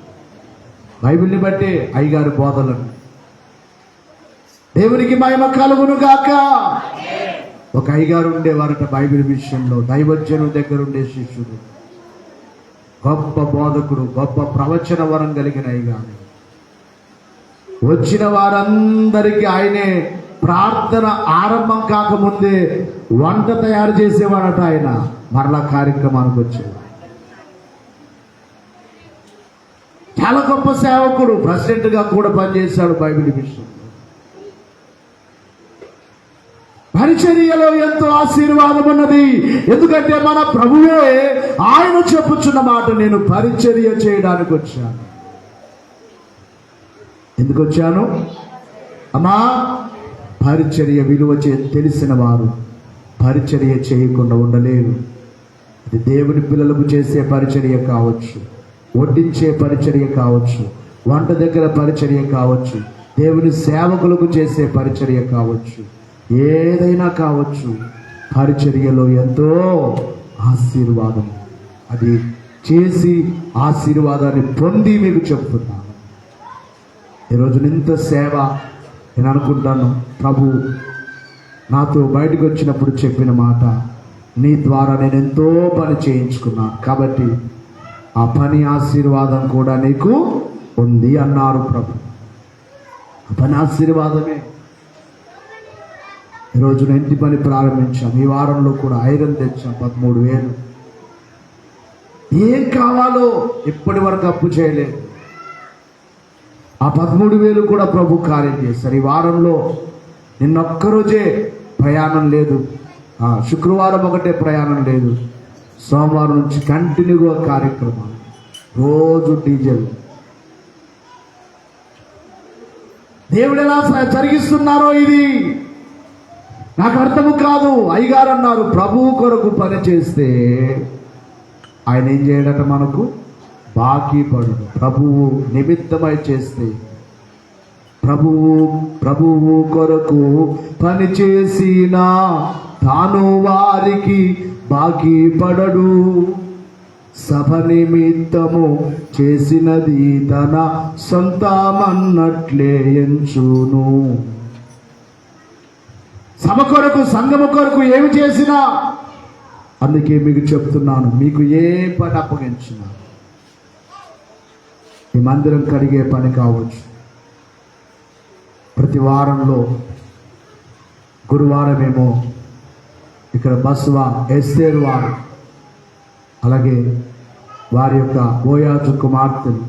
బైబిల్ని బట్టే అయ్యగారి బోధలను. దేవునికి మహిమ కలుగును గాక. ఒక అయ్యగారు ఉండేవారట బైబిల్ విషయంలో, దైవజనుడి దగ్గర ఉండే శిష్యుడు, గొప్ప బోధకుడు, గొప్ప ప్రవచన వరం కలిగిన అయ్యగారు. వచ్చిన వారందరికీ ఆయనే ప్రార్థన ఆరంభం కాకముందే వంట తయారు చేసేవాడట. ఆయన మరలా కార్యక్రమానికి వచ్చేవాడు. చాలా గొప్ప సేవకుడు, ప్రెసిడెంట్ గా కూడా పనిచేశాడు బైబిల్ విషయంలో. పరిచర్యలో ఎంతో ఆశీర్వాదం ఉన్నది. ఎందుకంటే మన ప్రభువే ఆయన చెప్పుచున్న మాట, నేను పరిచర్య చేయడానికి వచ్చాను. ఎందుకు వచ్చాను? అమ్మా, పరిచర్య విలువ తెలిసిన వారు పరిచర్య చేయకుండా ఉండలేరు. అది దేవుని పిల్లలకు చేసే పరిచర్య కావచ్చు, వడ్డించే పరిచర్య కావచ్చు, వంట దగ్గర పరిచర్య కావచ్చు, దేవుని సేవకులకు చేసే పరిచర్య కావచ్చు, ఏదైనా కావచ్చు. పరిచర్యలో ఎంతో ఆశీర్వాదం. అది చేసి ఆశీర్వాదాన్ని పొంది మీకు చెప్తున్నాను. ఈరోజు ఇంత సేవ నేను అనుకుంటాను, ప్రభు నాతో బయటకు వచ్చినప్పుడు చెప్పిన మాట, నీ ద్వారా నేను ఎంతో పని చేయించుకున్నాను, కాబట్టి ఆ పని ఆశీర్వాదం కూడా నీకు ఉంది అన్నారు ప్రభు. ఆ పని ఆశీర్వాదమే. ఈరోజు ఇంటి పని ప్రారంభించాం. ఈ వారంలో కూడా ఐరన్ తెచ్చాం 13,000. ఏం కావాలో ఇప్పటి వరకు అప్పు చేయలేదు. ఆ 13,000 కూడా ప్రభు కార్యం చేశారు. ఈ వారంలో నిన్నొక్కరోజే ప్రయాణం లేదు, శుక్రవారం ఒకటే ప్రయాణం లేదు, సోమవారం నుంచి కంటిన్యూగా కార్యక్రమాలు, రోజు డీజల్. దేవుడు ఎలా జరిగిస్తున్నారో ఇది నాకు అర్థము కాదు. అయ్యగారు అన్నారు, ప్రభువు కొరకు పని చేస్తే ఆయన ఏం చేయడట, మనకు బాకీ పడు. ప్రభువు నిమిత్తమై చేస్తే, ప్రభువు కొరకు పని చేసిన తాను వారికి బాకీ పడడు. సభ నిమిత్తము చేసినది తన సొంతమన్నట్లే ఎంచును. సభ కొరకు, సంఘము కొరకు ఏమి చేసినా, అందుకే మీకు చెప్తున్నాను, మీకు ఏ పని అప్పగించినా, ఈ మందిరం కడిగే పని కావచ్చు, ప్రతి వారంలో గురువారమేమో ఇక్కడ బస్వా ఎస్తేరు వారు, అలాగే వారి యొక్క బోయాజు కుమార్తెలు,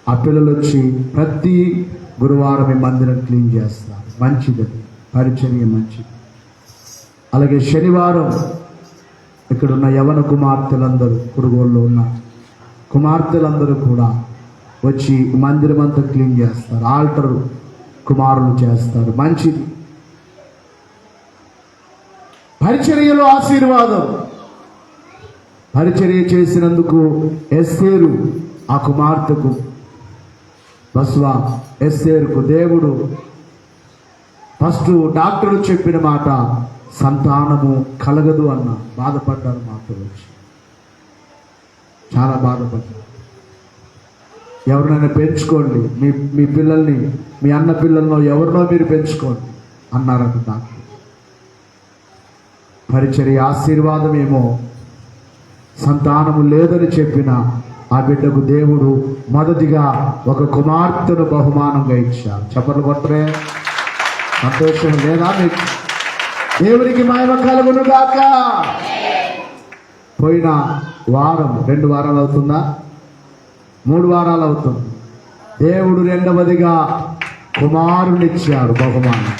ఆ పిల్లలు వచ్చి ప్రతి గురువారం ఈ మందిరం క్లీన్ చేస్తారు. మంచిది, పరిచర్య మంచిది. అలాగే శనివారం ఇక్కడున్న యవన కుమార్తెలందరూ, కురుగోల్లో ఉన్న కుమార్తెలందరూ కూడా వచ్చి మందిరం అంతా క్లీన్ చేస్తారు. ఆల్టర్ కుమారులు చేస్తారు. మంచిది. పరిచర్యలో ఆశీర్వాదం. పరిచర్య చేసినందుకు ఎస్తేరు, ఆ కుమార్తెకు, బస్వా ఎస్తేరుకు దేవుడు ఫస్ట్ డాక్టర్లు చెప్పిన మాట, సంతానము కలగదు అన్న. బాధపడ్డారు. మాతో వచ్చి చాలా బాధపడ్డారు. ఎవరినైనా పెంచుకోండి, మీ పిల్లల్ని, మీ అన్న పిల్లల్లో ఎవరినో మీరు పెంచుకోండి అన్నారట డాక్టర్. పరిచర్య ఆశీర్వాదమేమో, సంతానము లేదని చెప్పిన ఆ బిడ్డకు దేవుడు మొదటిగా ఒక కుమార్తెను బహుమానంగా ఇచ్చారు. చప్పట్లు కొట్టరే, సంతోషం లేదా మీకు? దేవునికి మహిమ కలుగును గాక. పోయిన వారం 2 వారాలు అవుతుందా, 3 వారాలు అవుతుంది, దేవుడు రెండవదిగా కుమారునిచ్చారు బహుమానం.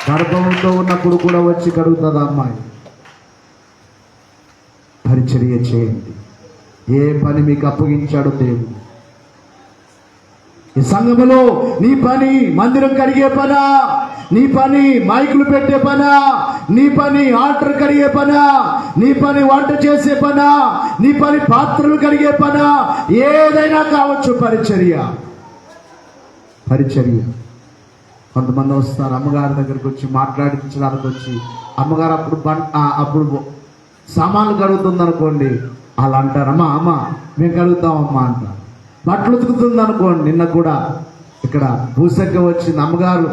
గర్భంతో ఉన్నప్పుడు కూడా వచ్చి కడుగుతుంది అమ్మాయి. పరిచర్య చేయండి. ఏ పని మీకు అప్పగించాడో దేవుడు. ఈ సంఘములో నీ పని మందిరం కడిగే పనా, నీ పని మైకులు పెట్టే పనా, నీ పని ఆల్టర్ కడిగే పనా, నీ పని వంట చేసే పనా, నీ పని పాత్రలు కడిగే పనా, ఏదైనా కావచ్చు. పరిచర్య. కొంతమంది వస్తారు అమ్మగారి దగ్గరికి వచ్చి మాట్లాడించడానికి వచ్చి, అమ్మగారు అప్పుడు సామాన్లు కడుగుతుంది అనుకోండి, వాళ్ళు అంటారమ్మా అమ్మ మేము కడుగుతామమ్మా అంటారు. బట్టలు ఉతుకుతుంది అనుకోండి, నిన్న కూడా ఇక్కడ భూసెక్క వచ్చింది, అమ్మగారు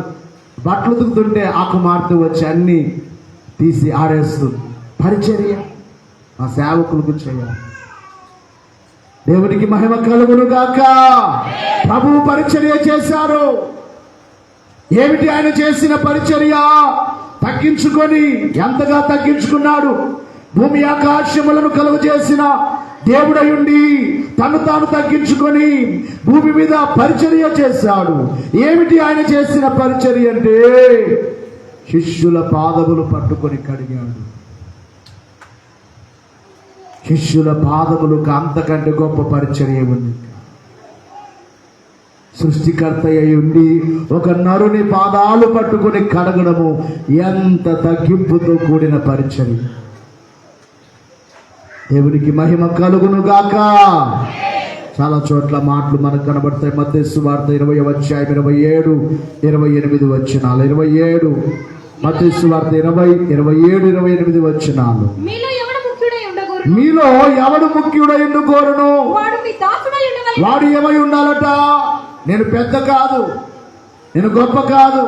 బట్టలు ఉతుకుతుంటే ఆ కుమార్తె వచ్చి అన్ని తీసి ఆరేస్తుంది. పరిచర్య ఆ సేవకులకు చేయాలి. దేవునికి మహిమ కలుగును గాక. ప్రభువు పరిచర్య చేశారు. ఏమిటి ఆయన చేసిన పరిచర్య? తగ్గించుకొని, ఎంతగా తగ్గించుకున్నాడు. భూమి ఆకాశములను కలుగు చేసిన దేవుడయుండి తను తాను తగ్గించుకొని భూమి మీద పరిచర్య చేశాడు. ఏమిటి ఆయన చేసిన పరిచర్య అంటే శిష్యుల పాదములు పట్టుకొని కడిగాడు. శిష్యుల పాదములకు అంతకంటే గొప్ప పరిచర్య ఉంది. సృష్టికర్త అయి ఉండి ఒక నరుని పాదాలు పట్టుకొని కడగడము ఎంత తగ్గింపుతో కూడిన పరిచర్య. దేవునికి మహిమ కలుగును గాక. చాలా చోట్ల మాటలు మనకు కనబడతాయి. మత్తయి సువార్త 20వ అధ్యాయం 27, 28 వచనాలు. 27 మత్తయి సువార్త 20, 27, 28 వచనాలు. మీలో ఎవడు ముఖ్యుడై ఉండగోరును? మీలో ఎవడు ముఖ్యుడై ఉండగోరును? వాడు మీ దాసుడై ఉండవలెను. వాడు ఏమై ఉండాలట? నేను పెద్ద కాదు, నేను గొప్ప కాదు.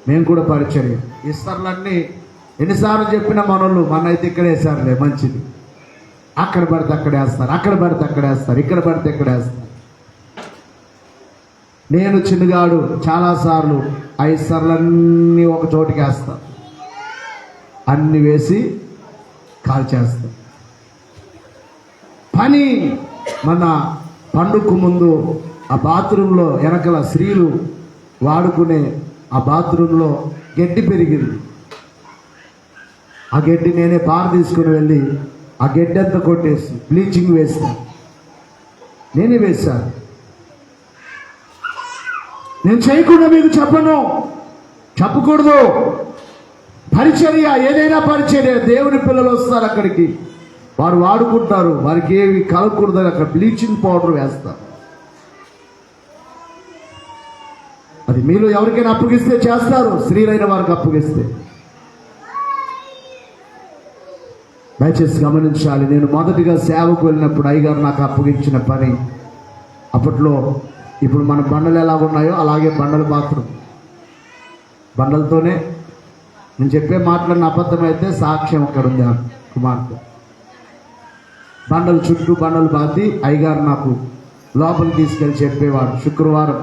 మేము కూడా పరిచర్య ఇస్తర్లన్నీ ఎన్నిసార్లు చెప్పిన మనోళ్ళు మనైతే ఇక్కడ వేసారులే మంచిది. అక్కడ పడితే అక్కడ వేస్తారు, అక్కడ పడితే అక్కడ వేస్తారు, ఇక్కడ పడితే ఇక్కడ వేస్తారు. నేను చిన్నగాడు చాలాసార్లు 5 సార్లన్నీ ఒక చోటికి వేస్తాను, అన్ని వేసి కాల్చేస్తాం. పని మన పండుగకు ముందు ఆ బాత్రూంలో వెనకల స్త్రీలు వాడుకునే ఆ బాత్రూంలో గడ్డి పెరిగింది. ఆ గడ్డి నేనే పార తీసుకుని వెళ్ళి ఆ గడ్డి అంతా కొట్టేసి బ్లీచింగ్ వేస్తాను. నేనే వేశాను. నేను చేయకుండా మీకు చెప్పను, చెప్పకూడదు. పరిచర్య ఏదైనా పరిచర్య. దేవుని పిల్లలు వస్తారు అక్కడికి, వారు వాడుకుంటారు, వారికి ఏవి కలగకూడదని అక్కడ బ్లీచింగ్ పౌడర్ వేస్తారు. అది మీలో ఎవరికైనా అప్పగిస్తే చేస్తారు, స్త్రీలైన వారికి అప్పగిస్తే. దయచేసి గమనించాలి. నేను మొదటిగా సేవకు వెళ్ళినప్పుడు అయ్యగారు నాకు అప్పగించిన పని, అప్పట్లో ఇప్పుడు మన బండలు ఎలా ఉన్నాయో అలాగే బండలు బాత్రూమ్ బండలతోనే. నేను చెప్పే మాటలన్న అబద్ధమైతే సాక్ష్యం అక్కడ ఉంది. ఆ కుమార్తె బండలు చుట్టూ బండలు బాతి అయ్యగారు నాకు లోపలికి తీసుకెళ్ళి చెప్పేవాడు. శుక్రవారం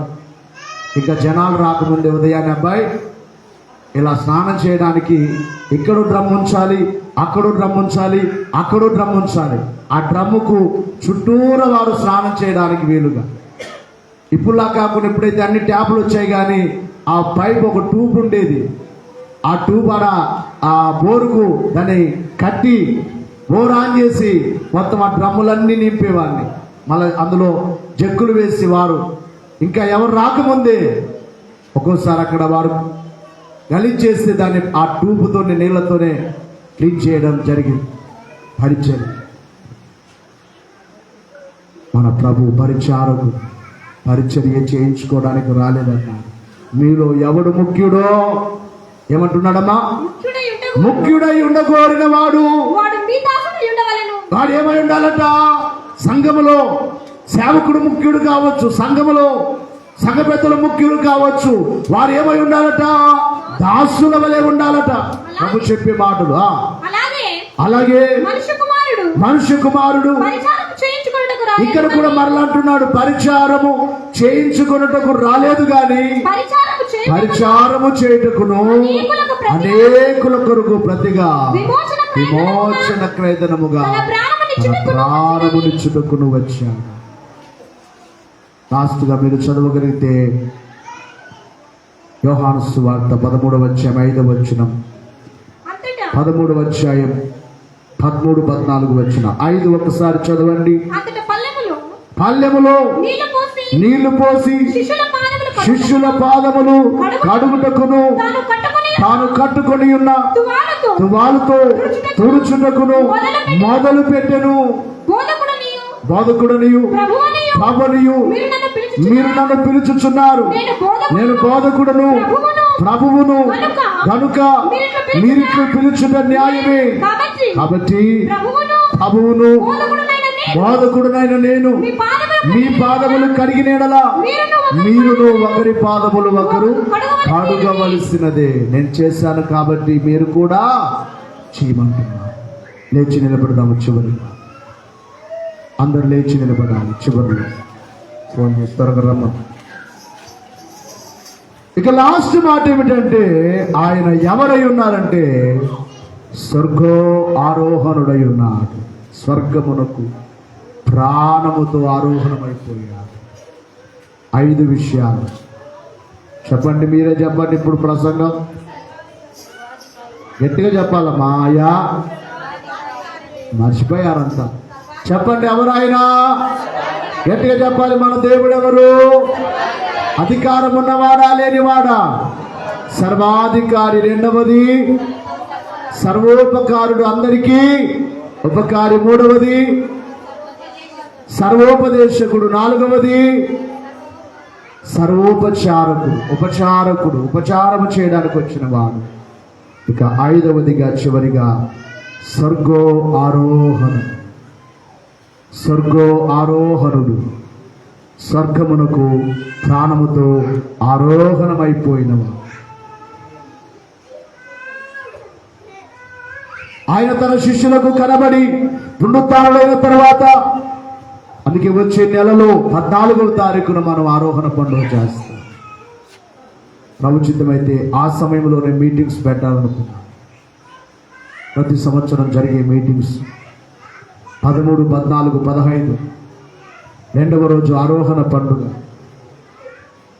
ఇంకా జనాలు రాకముందే ఉదయాన్నే, అబ్బాయి ఇలా స్నానం చేయడానికి ఇక్కడో డ్రమ్ ఉంచాలి, అక్కడో డ్రమ్ ఉంచాలి, అక్కడో డ్రమ్ ఉంచాలి. ఆ డ్రమ్ముకు చుట్టూరా వారు స్నానం చేయడానికి వీలుగా. ఇప్పుడులా కాకుండా ఇప్పుడైతే అన్ని ట్యాపులు వచ్చాయి, కానీ ఆ పైప్ ఒక ట్యూబ్ ఉండేది. ఆ ట్యూబ్ ఆ బోరుకు దాన్ని కట్టి బోర్ ఆన్ చేసి మొత్తం ఆ డ్రమ్ములన్నీ నింపేవాడిని. మళ్ళీ అందులో జగ్గులు వేసి వారు ఇంకా ఎవరు రాకముందే ఒక్కోసారి అక్కడ వారు గలీజ్ చేస్తే దాన్ని ఆ ట్యూబ్తోనే నీళ్లతోనే క్లీన్ చేయడం జరిగింది. పరిచర్య. మన ప్రభు పరిచారకు పరిచర్య చేయించుకోవడానికి రాలేదన్నాడు. మీలో ఎవడు ముఖ్యుడో ఏమంటున్నాడమ్మా? ముఖ్యుడై ఉండగోరిన వాడు వాడు ఏమై ఉండాలట? సంఘములో సేవకుడు ముఖ్యుడు కావచ్చు, సంఘములో సంఘ పెద్దలు ముఖ్యులు కావచ్చు. వారు ఏమై ఉండాలట? దాసుల వలె ఉండాలట. ప్రభు చెప్పే మాటలు. అలాగే మనుష్య కుమారుడు ఇక్కడ కూడా మరలంటున్నాడు, పరిచారము చేయించుకున్నటకు రాలేదు గాని పరిచారము చేయుటకును అనేకుల కొరకు ప్రతిగా విమోచన క్రయధనముగా ప్రాణమునిచ్చుటకును వచ్చాడు. లాస్ట్గా మీరు చదవగలిగితే యోహాను సువార్త 13వ అధ్యాయం 5వ వచనం, 13వ అధ్యాయం 13, 14 వచనం. 5 ఒకసారి చదవండి. పల్లెములో నీళ్లు పోసి శిష్యుల పాదములు కడుగుటకును తాను కట్టుకొని ఉన్న తువాలుతో తుడుచుటకును మొదలు పెట్టెను. బోధకుడనియు ప్రభునియు మీరు నన్ను పిలుచుచున్నారు. నేను బోధకుడును ప్రభువును కనుక మీరిట్లు పిలుచుట న్యాయమే. కాబట్టి ప్రభువును బోధకుడునైన నేను బోధకుడునైన నేను మీ పాదములు కడిగినేడలా మీరును ఒకరి పాదములు ఒకరు కడుగవలసినదే. నేను చేశాను కాబట్టి మీరు కూడా చేయమంటున్నా. లేచి నిలబడదాము. చివరి అందరు లేచి నిలబడాలి. చివరిలో ఫోన్ చేసి త్వరగా రమ్మను. ఇక లాస్ట్ మాట ఏమిటంటే, ఆయన ఎవరై ఉన్నారంటే స్వర్గో ఆరోహణుడై ఉన్నాడు. స్వర్గమునకు ప్రాణముతో ఆరోహణమైపోయాడు. 5 విషయాలు చెప్పండి. మీరే చెప్పండి. ఇప్పుడు ప్రసంగం గట్టిగా చెప్పాలమ్మా. ఆయా మర్చిపోయారంతా. చెప్పండి, ఎవరు ఆయన? గట్టిగా చెప్పాలి. మన దేవుడు ఎవరు? అధికారం ఉన్నవాడా లేనివాడా? సర్వాధికారి. రెండవది సర్వోపకారుడు, అందరికీ ఉపకారి. మూడవది సర్వోపదేశకుడు. నాలుగవది సర్వోపచారకుడు, ఉపచారకుడు, ఉపచారము చేయడానికి వచ్చిన వాడు. ఇక 5వదిగా చివరిగా స్వర్గో ఆరోహణ. స్వర్గో ఆరోహణుడు, స్వర్గమునకు ప్రాణముతో ఆరోహణమైపోయినవాడు. ఆయన తన శిష్యులకు కనబడి పునరుత్థానుడైన తర్వాత, అందుకే వచ్చే నెలలో 14వ తారీఖున మనం ఆరోహణ పండుగ చేస్తాం. ప్రభుచితమైతే ఆ సమయంలోనే మీటింగ్స్ పెట్టాలనుకున్నాను. ప్రతి సంవత్సరం జరిగే మీటింగ్స్ 13, 14, 15 రెండవ రోజు ఆరోహణ పండుగ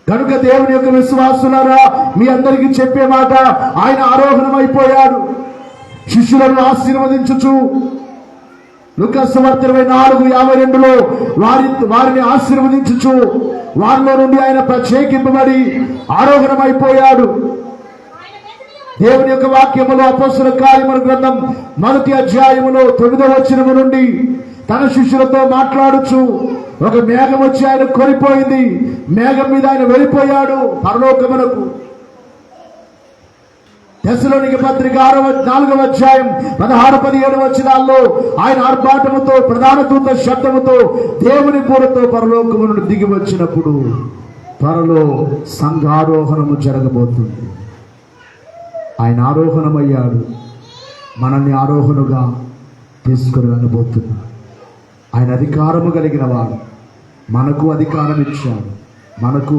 కనుక దేవుని యొక్క విశ్వాసులారా, మీ అందరికీ చెప్పే మాట, ఆయన ఆరోహణం అయిపోయాడు. శిష్యులను ఆశీర్వదించుచు లూకాసు సువార్త 24:52లో వారిని ఆశీర్వదించుచు వారిలో నుండి ఆయన ప్రత్యేకింపబడి ఆరోహణమైపోయాడు. దేవుని యొక్క వాక్యములో అపోస్తలుల కార్యముల గ్రంథం 1వ అధ్యాయములో 9వ వచనము నుండి తన శిష్యులతో మాట్లాడుచు, ఒక మేఘం వచ్చి ఆయన కొనిపోయింది. మేఘం మీద ఆయన వెళ్ళిపోయాడు పరలోకమునకు. తెస్సలోనిక పత్రిక 4వ అధ్యాయం 16-17 వచనాల్లో ఆయన ఆర్భాటముతో, ప్రధాన దూత శబ్దముతో, దేవుని పూరతో పరలోకము నుండి దిగి వచ్చినప్పుడు త్వరలో సంఘారోహణము జరగబోతుంది. ఆయన ఆరోహణమయ్యాడు. మనల్ని ఆరోహణగా తీసుకుని వెళ్ళబోతున్నాడు. ఆయన అధికారము కలిగిన వాడు. మనకు అధికారం ఇచ్చాడు. మనకు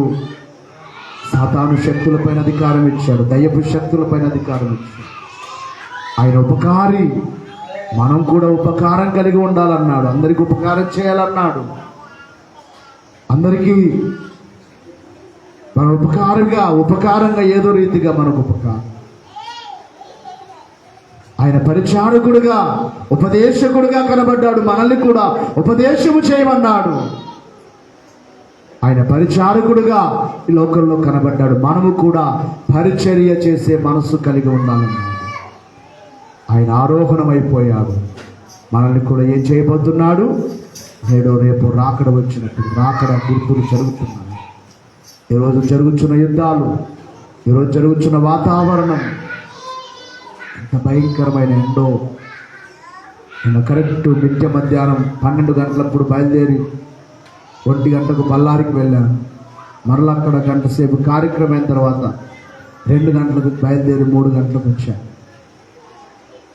సాతాను శక్తులపైన అధికారం ఇచ్చాడు. దయ్యపు శక్తులపైన అధికారం ఇచ్చాడు. ఆయన ఉపకారి. మనం కూడా ఉపకారం కలిగి ఉండాలన్నాడు. అందరికీ ఉపకారం చేయాలన్నాడు. అందరికీ మన ఉపకారంగా ఏదో రీతిగా మనకు ఉపకారం. ఆయన పరిచారకుడుగా, ఉపదేశకుడుగా కనబడ్డాడు. మనల్ని కూడా ఉపదేశము చేయమన్నాడు. ఆయన పరిచారకుడుగా ఈ లోకంలో కనబడ్డాడు. మనము కూడా పరిచర్య చేసే మనసు కలిగి ఉండాలన్నాడు. ఆయన ఆరోహణమైపోయాడు. మనల్ని కూడా ఏం చేయబోతున్నాడు? నేడో రేపు రాకడ వచ్చినప్పుడు రాకడ గుర్తులు జరుగుతున్నాయి. ఈరోజు జరుగుతున్న యుద్ధాలు, ఈరోజు జరుగుతున్న వాతావరణం ఎంత భయంకరమైన ఎండో. నేను కరెక్ట్ మిట్ట మధ్యాహ్నం 12 గంటలప్పుడు బయలుదేరి 1 గంటకు బళ్ళారికి వెళ్ళాను. మరలా అక్కడ గంట సేపు కార్యక్రమం అయిన తర్వాత 2 గంటలకు బయలుదేరి 3 గంటలకు వచ్చాను.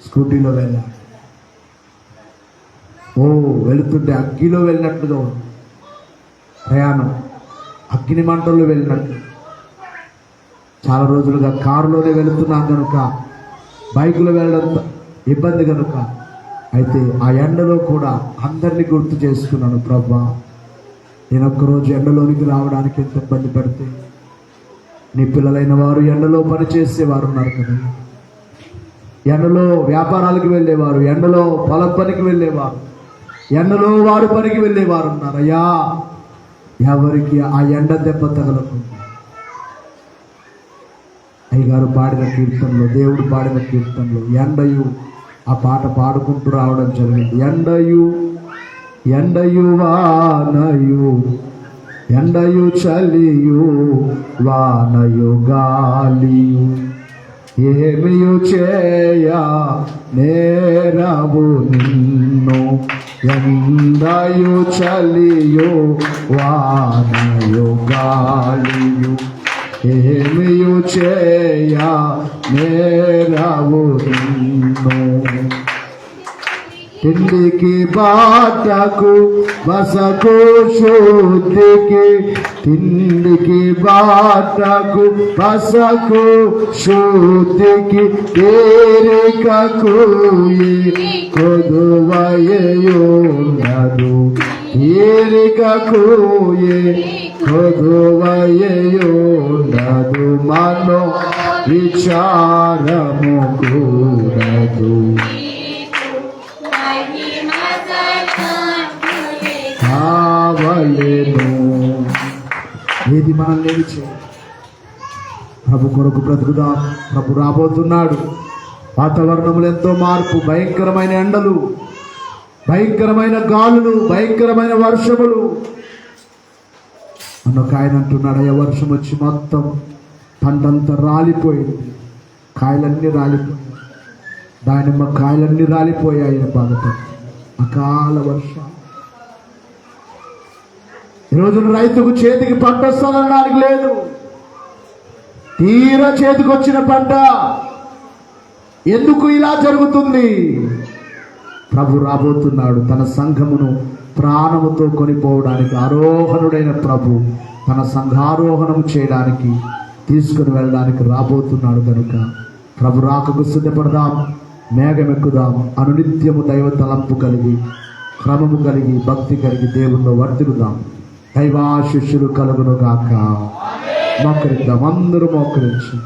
స్కూటీలో వెళ్ళాను. వెళుతుంటే అగ్గిలో వెళ్ళినట్లుగా ఉంది ప్రయాణం. అగ్ని మంటల్లో వెళ్ళినట్లు. చాలా రోజులుగా కారులోనే వెళుతున్నాను కనుక, బైకులో వెళ్ళడం ఇబ్బంది కనుక, అయితే ఆ ఎండలో కూడా అందరినీ గుర్తు చేసుకున్నాను. ప్రభా, నేను ఒక్కరోజు ఎండలోనికి రావడానికి ఎంత ఇబ్బంది పడితే, నీ పిల్లలైన వారు ఎండలో పనిచేసేవారు ఉన్నారు కదా, ఎండలో వ్యాపారాలకు వెళ్ళేవారు, ఎండలో పొలం పనికి వెళ్ళేవారు, ఎండలో వారు పనికి వెళ్ళేవారు ఉన్నారు. అయ్యా, ఎవరికి ఆ ఎండ దెబ్బ తగలకుండా అయ్యగారు పాడిన కీర్తనలో, దేవుడు పాడిన కీర్తనలో ఎండయు ఆ పాట పాడుకుంటూ రావడం జరిగింది. ఎండయు వానయు, ఎండయు చలియు, వానయు గాలియు, ఏమియు చేయ నేరవు నిన్ను ఎందయు చలియు వానయు గాలియు ఏమియు చేయ నేరవు నిన్ను తిండికి బాటకు బసకు శుద్ధికి తిండికి బాటకు బసకు శుద్ధికి తీరికకు కొదువయ్యుండదు తీరికకు కొదువయ్యుండదు మనో విచారము కూడదు కావలేను. ఏది మనల్ని లేచి ప్రభు కొరకు బ్రతుకుదాం. ప్రభు రాబోతున్నాడు. వాతావరణంలో ఎంతో మార్పు, భయంకరమైన ఎండలు, భయంకరమైన గాలులు, భయంకరమైన వర్షములు. అన్నొక ఆయన అంటున్నాడు, అయ్యా వర్షం వచ్చి మొత్తం పంటంతా రాలిపోయింది, కాయలన్నీ రాలిపోయాయి, దానిమ్మ కాయలన్నీ రాలిపోయాయి బాధపడి అకాల వర్షం. ఈరోజు రైతుకు చేతికి పంట వస్తుందనడానికి లేదు. తీరా చేతికి వచ్చిన పంట ఎందుకు ఇలా జరుగుతుంది? ప్రభు రాబోతున్నాడు. తన సంఘమును ప్రాణముతో కొనిపోవడానికి ఆరోహణుడైన ప్రభు తన సంఘారోహణం చేయడానికి తీసుకుని వెళ్ళడానికి రాబోతున్నాడు. కనుక ప్రభు రాకకు సిద్ధపడదాం, మేఘమెక్కుదాం. అనునిత్యము దైవ తలంపు కలిగి, క్రమము కలిగి, భక్తి కలిగి దేవుల్లో వర్తిరుదాం. దైవాశిష్యులు కలుగును గాక. మోకరిద్దాం, అందరూ మోకరించి.